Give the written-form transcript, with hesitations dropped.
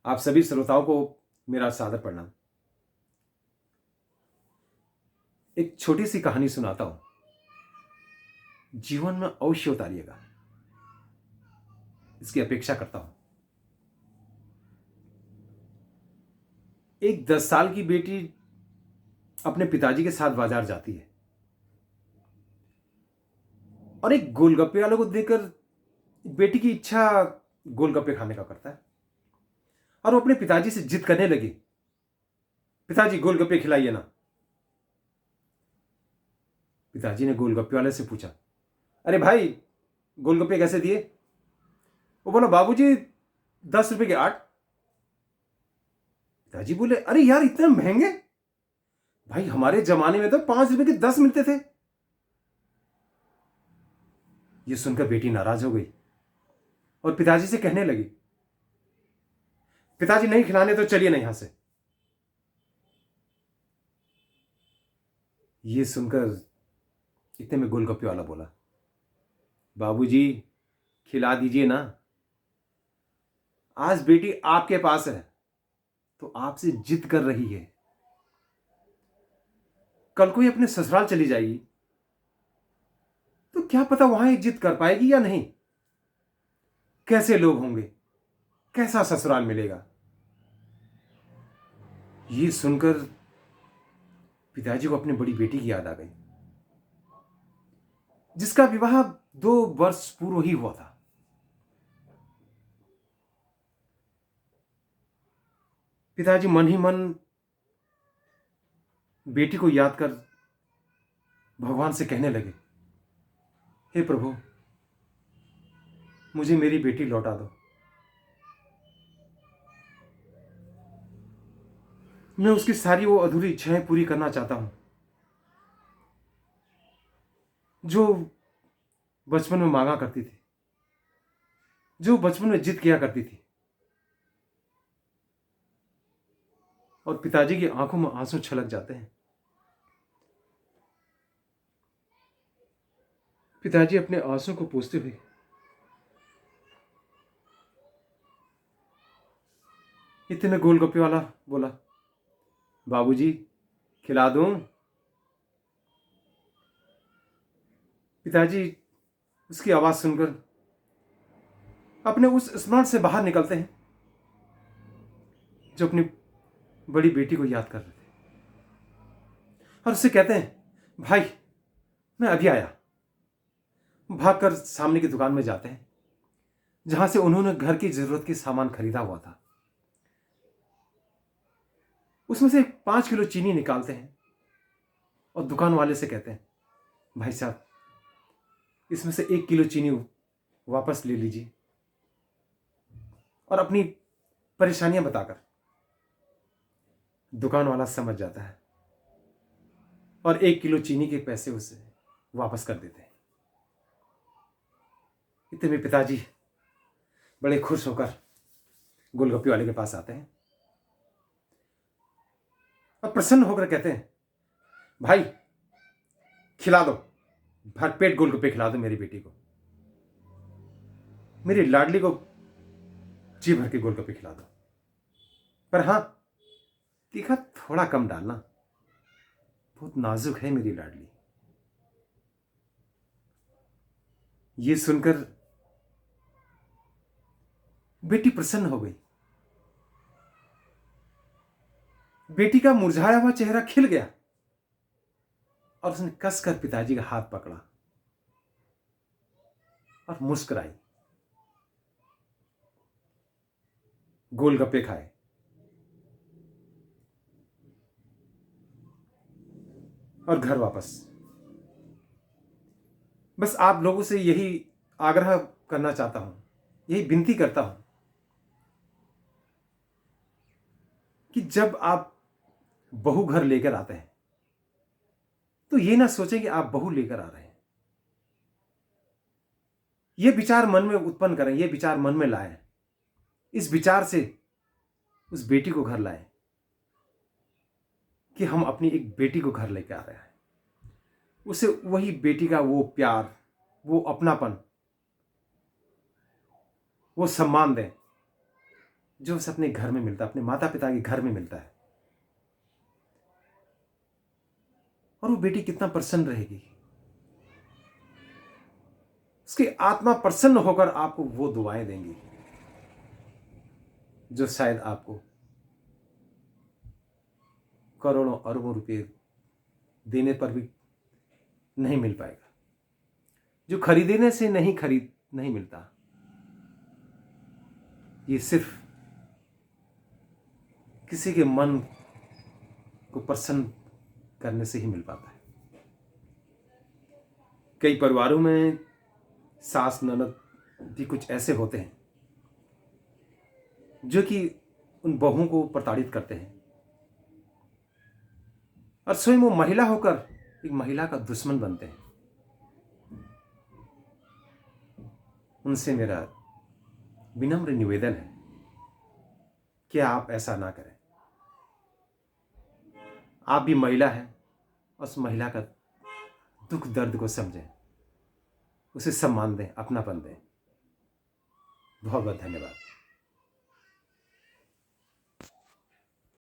आप सभी श्रोताओं को मेरा सादर प्रणाम। एक छोटी सी कहानी सुनाता हूं, जीवन में अवश्य उतारिएगा, इसकी अपेक्षा करता हूं। एक 10 साल की बेटी अपने पिताजी के साथ बाजार जाती है और एक गोलगप्पे वाले को देखकर बेटी की इच्छा गोलगप्पे खाने का करता है और वो अपने पिताजी से जिद करने लगी, पिताजी गोलगप्पे खिलाइए ना। पिताजी ने गोलगप्पे वाले से पूछा, अरे भाई गोलगप्पे कैसे दिए? वो बोला, बाबूजी 10 रुपए के 8। पिताजी बोले, अरे यार इतने महंगे? भाई हमारे जमाने में तो 5 रुपए के 10 मिलते थे। ये सुनकर बेटी नाराज हो गई और पिताजी से कहने लगी, पिताजी नहीं खिलाने तो चलिए ना यहां से। ये सुनकर इतने में गोलगप्पे वाला बोला, बाबूजी खिला दीजिए ना, आज बेटी आपके पास है तो आपसे जिद कर रही है, कल को ये अपने ससुराल चली जाएगी तो क्या पता वहां ये जिद कर पाएगी या नहीं, कैसे लोग होंगे, कैसा ससुराल मिलेगा। ये सुनकर पिताजी को अपनी बड़ी बेटी की याद आ गई, जिसका विवाह 2 वर्ष पूर्व ही हुआ था। पिताजी मन ही मन बेटी को याद कर भगवान से कहने लगे, हे प्रभु मुझे मेरी बेटी लौटा दो, मैं उसकी सारी वो अधूरी इच्छाएं पूरी करना चाहता हूं जो बचपन में मांगा करती थी, जो बचपन में जिद किया करती थी। और पिताजी की आंखों में आंसू छलक जाते हैं। पिताजी अपने आंसू को पोंछते हुए इतने में गोलगप्पे वाला बोला, बाबूजी खिला दूं? पिताजी उसकी आवाज सुनकर अपने उस स्मरण से बाहर निकलते हैं जो अपनी बड़ी बेटी को याद कर रहे थे और उससे कहते हैं, भाई मैं अभी आया। भागकर सामने की दुकान में जाते हैं जहां से उन्होंने घर की जरूरत के सामान खरीदा हुआ था। उसमें से 5 किलो चीनी निकालते हैं और दुकान वाले से कहते हैं, भाई साहब इसमें से 1 किलो चीनी वापस ले लीजिए। और अपनी परेशानियां बताकर दुकान वाला समझ जाता है और 1 किलो चीनी के पैसे उसे वापस कर देते हैं। इतने में पिताजी बड़े खुश होकर गोलगप्पे वाले के पास आते हैं और प्रसन्न होकर कहते हैं, भाई खिला दो, भरपेट गोलगप्पे खिला दो मेरी बेटी को, मेरी लाडली को जी भर के गोलगप्पे खिला दो, पर हां तीखा थोड़ा कम डालना, बहुत नाजुक है मेरी लाडली। ये सुनकर बेटी प्रसन्न हो गई। बेटी का मुरझाया हुआ चेहरा खिल गया और उसने कसकर पिताजी का हाथ पकड़ा और मुस्कुराई। गोलगप्पे खाए और घर वापस। बस आप लोगों से यही आग्रह करना चाहता हूं, यही विनती करता हूं कि जब आप बहू घर लेकर आते हैं तो ये ना सोचें कि आप बहू लेकर आ रहे हैं। ये विचार मन में उत्पन्न करें, ये विचार मन में लाएं, इस विचार से उस बेटी को घर लाएं कि हम अपनी एक बेटी को घर लेकर आ रहे हैं। उसे वही बेटी का वो प्यार, वो अपनापन, वो सम्मान दें जो उसे अपने घर में मिलता है, अपने माता पिता के घर में मिलता है। और वो बेटी कितना प्रसन्न रहेगी, उसकी आत्मा प्रसन्न होकर आपको वो दुआएं देंगी जो शायद आपको करोड़ों अरबों रुपए देने पर भी नहीं मिल पाएगा, जो खरीदने से नहीं मिलता। ये सिर्फ किसी के मन को प्रसन्न करने से ही मिल पाता है। कई परिवारों में सास ननद भी कुछ ऐसे होते हैं जो कि उन बहुओं को प्रताड़ित करते हैं, और स्वयं वो महिला होकर एक महिला का दुश्मन बनते हैं। उनसे मेरा विनम्र निवेदन है कि आप ऐसा ना करें। आप भी महिला हैं, उस महिला का दुख दर्द को समझें, उसे सम्मान दें, अपनापन दें। बहुत बहुत धन्यवाद।